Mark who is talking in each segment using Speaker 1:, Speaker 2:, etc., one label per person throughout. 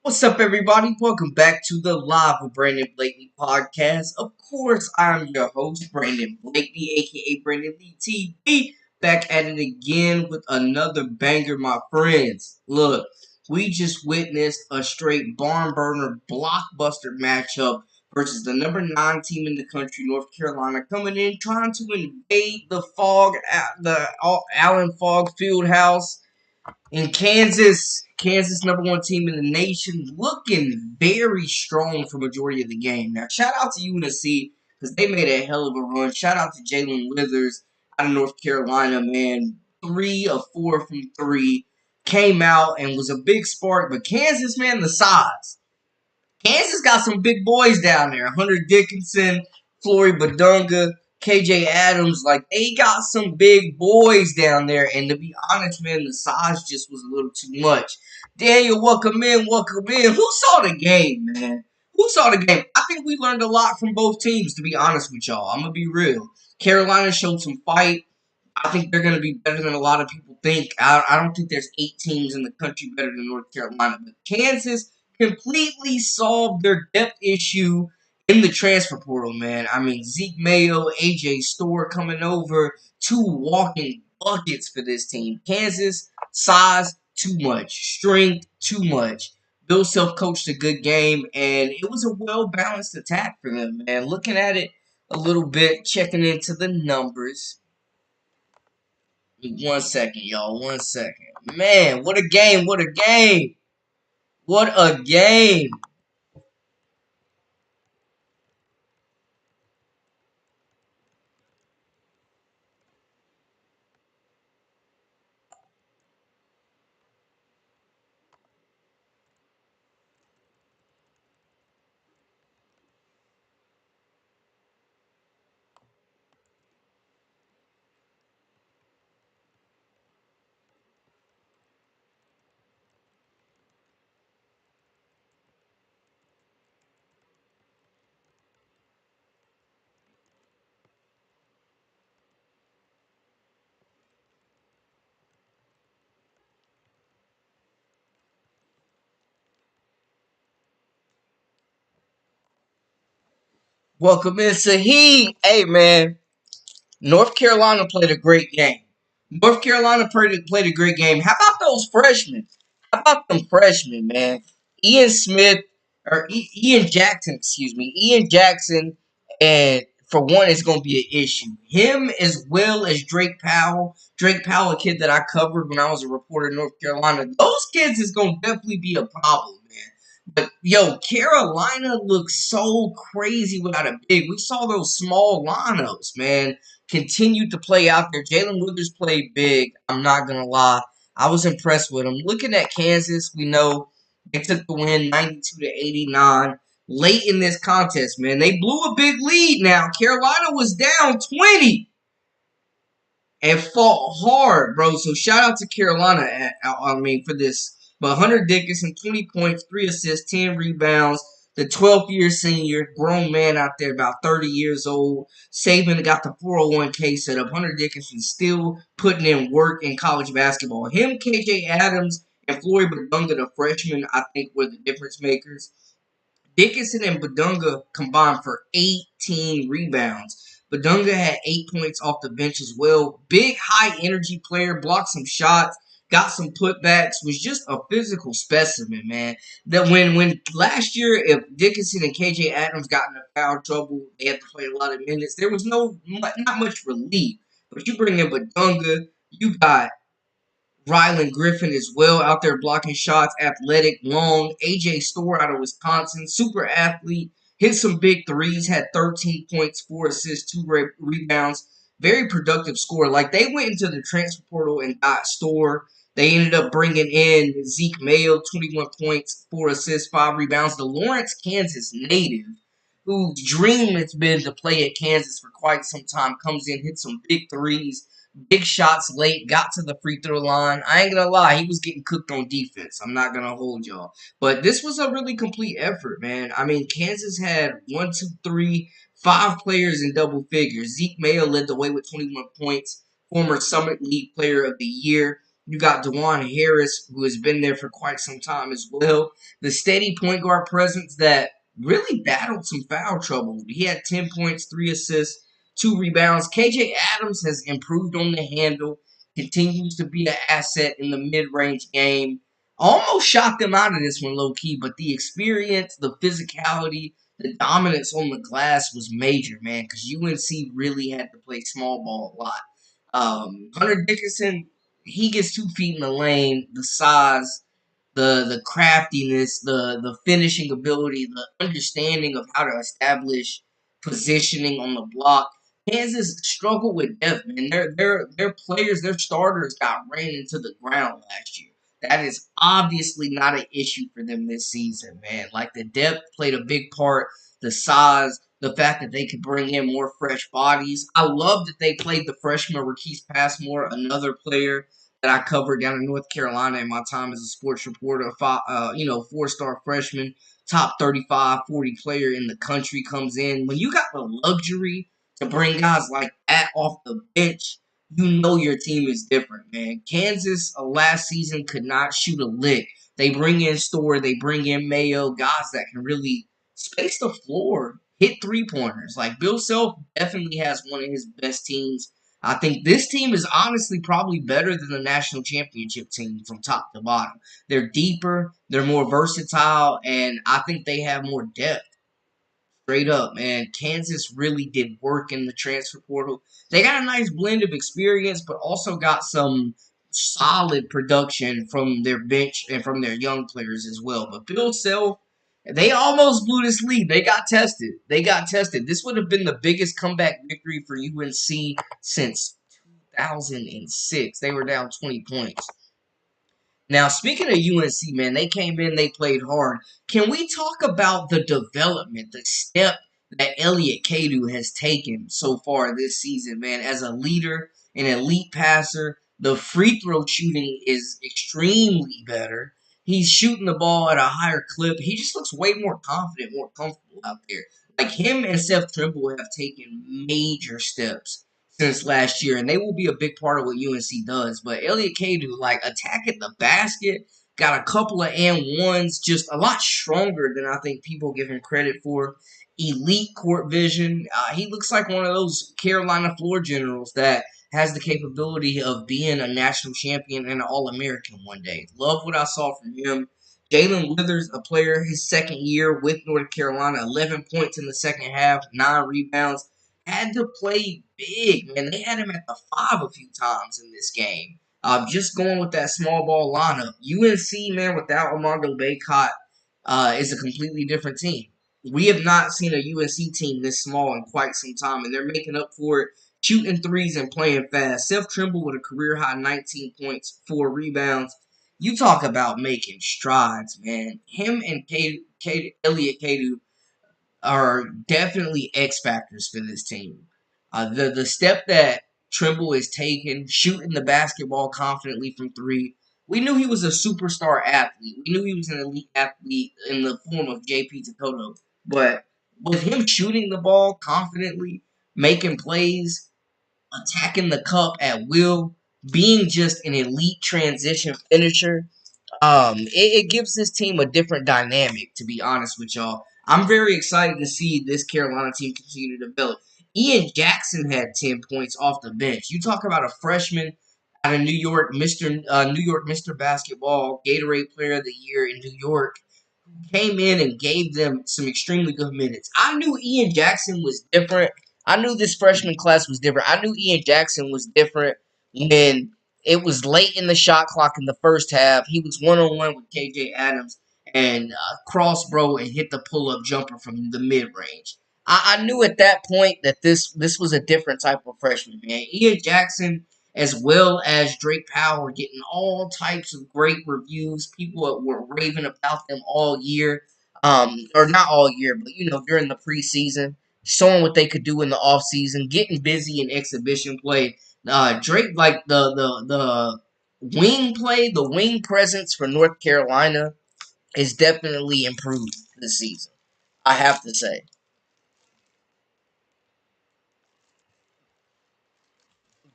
Speaker 1: What's up, everybody? Welcome back to the Live with Brandon Blakely podcast. Of course, I'm your host, Brandon Blakely, aka Brandon Lee TV, back at it again with another banger, my friends. Look, we just witnessed a straight barn burner blockbuster matchup versus the number 9 team in the country, North Carolina, coming in trying to invade the Allen Fogg Fieldhouse in Kansas. Kansas, number 1 team in the nation, looking very strong for majority of the game. Now, shout out to UNC because they made a hell of a run. Shout out to Jalen Withers out of North Carolina, man. 3 of 4 from three. Came out and was a big spark. But Kansas, man, the size. Kansas got some big boys down there. Hunter Dickinson, Flory Badunga, KJ Adams. Like, they got some big boys down there. And to be honest, man, the size just was a little too much. Daniel, welcome in, welcome in. Who saw the game, man? Who saw the game? I think we learned a lot from both teams, to be honest with y'all. I'm going to be real. Carolina showed some fight. I think they're going to be better than a lot of people think. I don't think there's 8 teams in the country better than North Carolina. But Kansas completely solved their depth issue in the transfer portal, man. I mean, Zeke Mayo, AJ Storr coming over, 2 walking buckets for this team. Kansas, size, too much. Strength, too much. Bill Self coached a good game, and it was a well balanced attack for them, man. Looking at it a little bit, checking into the numbers. 1 second, y'all. 1 second. Man, what a game. What a game. What a game. Welcome in, Saheed. Hey, man. North Carolina played a great game. North Carolina played a great game. How about those freshmen? How about them freshmen, man? Ian Smith, or Ian Jackson, excuse me. Ian Jackson, and for one, it's going to be an issue. Him as well as Drake Powell. Drake Powell, a kid that I covered when I was a reporter in North Carolina. Those kids is going to definitely be a problem, man. But yo, Carolina looks so crazy without a big. We saw those small lineups, man, continue to play out there. Jalen Withers played big. I'm not gonna lie. I was impressed with him. Looking at Kansas, we know they took the win 92-89 late in this contest, man. They blew a big lead now. Carolina was down 20 and fought hard, bro. So shout out to Carolina. For this. But Hunter Dickinson, 20 points, 3 assists, 10 rebounds. The 12th-year senior, grown man out there, about 30 years old. Saban got the 401k set up. Hunter Dickinson still putting in work in college basketball. Him, KJ Adams, and Floyd Badunga, the freshman, I think were the difference makers. Dickinson and Badunga combined for 18 rebounds. Badunga had 8 points off the bench as well. Big, high energy player, blocked some shots, got some putbacks, was just a physical specimen, man. That when last year, if Dickinson and KJ Adams got into foul trouble, they had to play a lot of minutes. There was not much relief. But you bring in Badunga, you got Rylan Griffin as well out there blocking shots, athletic, long. AJ Storr out of Wisconsin, super athlete, hit some big threes, had 13 points, 4 assists, 2 rebounds. Very productive scorer. Like, they went into the transfer portal and got Storr. They ended up bringing in Zeke Mayo, 21 points, 4 assists, 5 rebounds. The Lawrence, Kansas native, whose dream it's been to play at Kansas for quite some time, comes in, hits some big threes, big shots late, got to the free throw line. I ain't gonna lie, he was getting cooked on defense. I'm not gonna hold y'all. But this was a really complete effort, man. I mean, Kansas had 5 players in double figures. Zeke Mayo led the way with 21 points, former Summit League Player of the Year. You got DeJuan Harris, who has been there for quite some time as well. The steady point guard presence that really battled some foul trouble. He had 10 points, 3 assists, 2 rebounds. KJ Adams has improved on the handle, continues to be an asset in the mid-range game. Almost shot them out of this one low key, but the experience, the physicality, the dominance on the glass was major, man, because UNC really had to play small ball a lot. Hunter Dickinson, he gets 2 feet in the lane, the size, the craftiness, the finishing ability, the understanding of how to establish positioning on the block. Kansas struggled with depth, man. Their players, their starters got ran into the ground last year. That is obviously not an issue for them this season, man. Like the depth played a big part, the size, the fact that they could bring in more fresh bodies. I love that they played the freshman Marquise Passmore, another player that I covered down in North Carolina in my time as a sports reporter. 4-star freshman, top 35, 40 player in the country comes in. When you got the luxury to bring guys like that off the bench, you know your team is different, man. Kansas last season could not shoot a lick. They bring in Store, they bring in Mayo, guys that can really space the floor, hit 3-pointers. Like Bill Self definitely has one of his best teams. I think this team is honestly probably better than the national championship team from top to bottom. They're deeper, they're more versatile, and I think they have more depth. Straight up, man. Kansas really did work in the transfer portal. They got a nice blend of experience, but also got some solid production from their bench and from their young players as well. But Bill Self, they almost blew this lead. They got tested. They got tested. This would have been the biggest comeback victory for UNC since 2006. They were down 20 points. Now, speaking of UNC, man, they came in, they played hard. Can we talk about the development, the step that Elliot Kadu has taken so far this season, man, as a leader, an elite passer? The free throw shooting is extremely better. He's shooting the ball at a higher clip. He just looks way more confident, more comfortable out there. Like him and Seth Trimble have taken major steps since last year, and they will be a big part of what UNC does. But Elliot Kadu, like attacking the basket, got a couple of and ones, just a lot stronger than I think people give him credit for. Elite court vision. He looks like one of those Carolina floor generals that has the capability of being a national champion and an All-American one day. Love what I saw from him. Jalen Withers, a player, his second year with North Carolina, 11 points in the second half, 9 rebounds. Had to play big, man. They had him at the 5 a few times in this game. Just going with that small ball lineup. UNC, man, without Armando Bacot, is a completely different team. We have not seen a UNC team this small in quite some time, and they're making up for it, shooting threes and playing fast. Seth Trimble with a career high 19 points, 4 rebounds. You talk about making strides, man. Him and Elliot Kadu are definitely X factors for this team. The step that Trimble is taking, shooting the basketball confidently from 3. We knew he was a superstar athlete. We knew he was an elite athlete in the form of JP Takoto. But with him shooting the ball confidently, making plays, attacking the cup at will, being just an elite transition finisher, it gives this team a different dynamic, to be honest with y'all. I'm very excited to see this Carolina team continue to develop. Ian Jackson had 10 points off the bench. You talk about a freshman out of New York, Mr. Basketball, Gatorade Player of the Year in New York, came in and gave them some extremely good minutes. I knew Ian Jackson was different. I knew this freshman class was different. I knew Ian Jackson was different when it was late in the shot clock in the first half. He was one-on-one with KJ Adams and cross bro and hit the pull-up jumper from the mid-range. I knew at that point that this was a different type of freshman, man. Ian Jackson as well as Drake Powell were getting all types of great reviews. People were raving about them all year, or not all year, but during the preseason, showing what they could do in the offseason, getting busy in exhibition play. Drake, like the wing play, the wing presence for North Carolina is definitely improved this season. I have to say.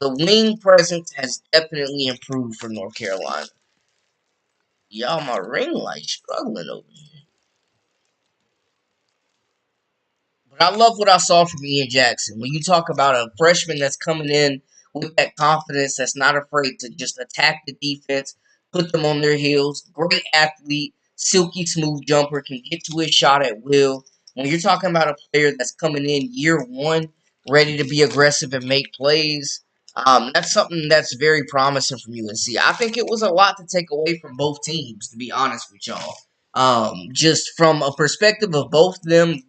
Speaker 1: the wing presence has definitely improved for North Carolina. Y'all, my ring light struggling over here. But I love what I saw from Ian Jackson. When you talk about a freshman that's coming in with that confidence, that's not afraid to just attack the defense, put them on their heels, great athlete, silky smooth jumper, can get to his shot at will. When you're talking about a player that's coming in year one, ready to be aggressive and make plays, that's something that's very promising from UNC. I think it was a lot to take away from both teams, to be honest with y'all. Just from a perspective of both of them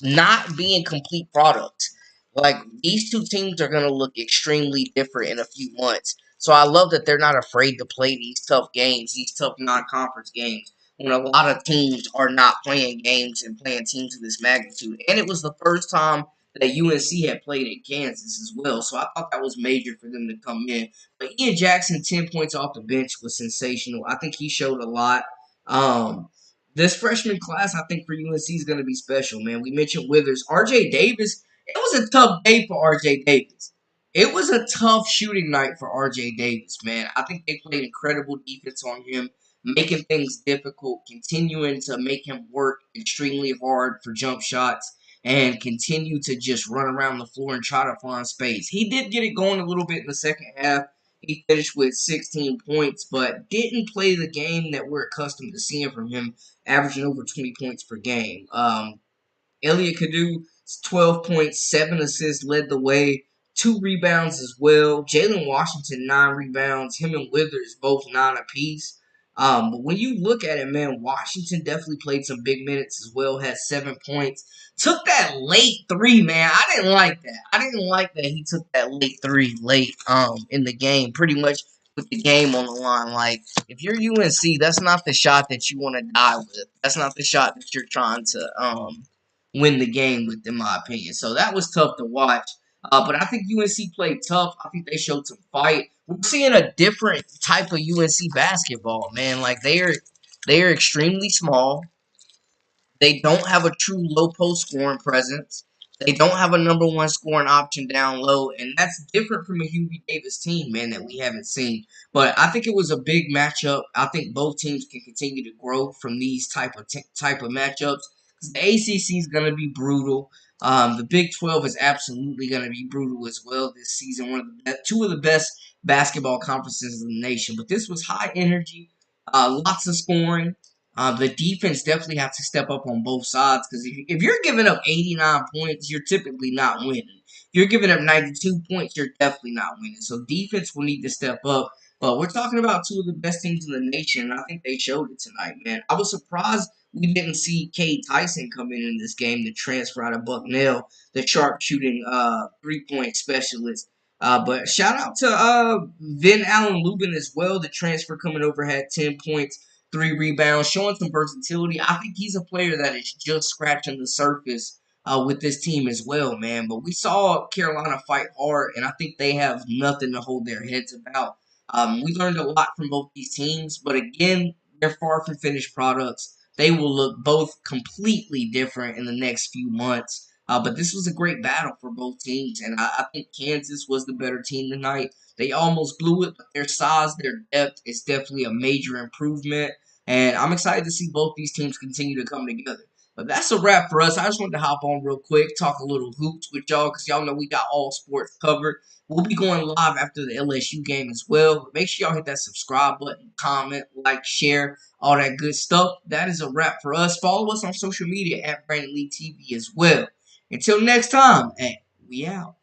Speaker 1: not being complete products. Like these two teams are going to look extremely different in a few months. So I love that they're not afraid to play these tough games, these tough non-conference games, when a lot of teams are not playing games and playing teams of this magnitude. And it was the first time that UNC had played in Kansas as well. So I thought that was major for them to come in. But Ian Jackson, 10 points off the bench was sensational. I think he showed a lot. This freshman class, I think, for UNC is going to be special, man. We mentioned Withers. RJ Davis, it was a tough day for RJ Davis. It was a tough shooting night for RJ Davis, man. I think they played incredible defense on him, making things difficult, continuing to make him work extremely hard for jump shots, and continue to just run around the floor and try to find space. He did get it going a little bit in the second half. He finished with 16 points, but didn't play the game that we're accustomed to seeing from him, averaging over 20 points per game. Elliot Kadu, 12 points, 7 assists, led the way, 2 rebounds as well. Jalen Washington, 9 rebounds. Him and Withers, both 9 apiece. But when you look at it, man, Washington definitely played some big minutes as well, had 7 points. Took that late three, man. I didn't like that. I didn't like that he took that late three late in the game, pretty much with the game on the line. Like, if you're UNC, that's not the shot that you want to die with. That's not the shot that you're trying to win the game with, in my opinion. So that was tough to watch. But I think UNC played tough. I think they showed some fight. We're seeing a different type of UNC basketball, man. Like they are extremely small. They don't have a true low post scoring presence. They don't have a number one scoring option down low, and that's different from a Hubie Davis team, man, that we haven't seen. But I think it was a big matchup. I think both teams can continue to grow from these type of matchups. The ACC is going to be brutal. The Big 12 is absolutely going to be brutal as well this season. Two of the best basketball conferences in the nation. But this was high energy, lots of scoring. The defense definitely has to step up on both sides because if you're giving up 89 points, you're typically not winning. If you're giving up 92 points, you're definitely not winning. So defense will need to step up. But we're talking about two of the best teams in the nation, and I think they showed it tonight, man. I was surprised we didn't see Cade Tyson come in this game, the transfer out of Bucknell, the sharpshooting three-point specialist. But shout out to Vin Allen Lubin as well, the transfer coming over had 10 points. 3 rebounds, showing some versatility. I think he's a player that is just scratching the surface with this team as well, man. But we saw Carolina fight hard, and I think they have nothing to hold their heads about. We learned a lot from both these teams, but again, they're far from finished products. They will look both completely different in the next few months. But this was a great battle for both teams, and I think Kansas was the better team tonight. They almost blew it, but their size, their depth is definitely a major improvement. And I'm excited to see both these teams continue to come together. But that's a wrap for us. I just wanted to hop on real quick, talk a little hoops with y'all, because y'all know we got all sports covered. We'll be going live after the LSU game as well. Make sure y'all hit that subscribe button, comment, like, share, all that good stuff. That is a wrap for us. Follow us on social media at Brandon Lee TV as well. Until next time, hey, we out.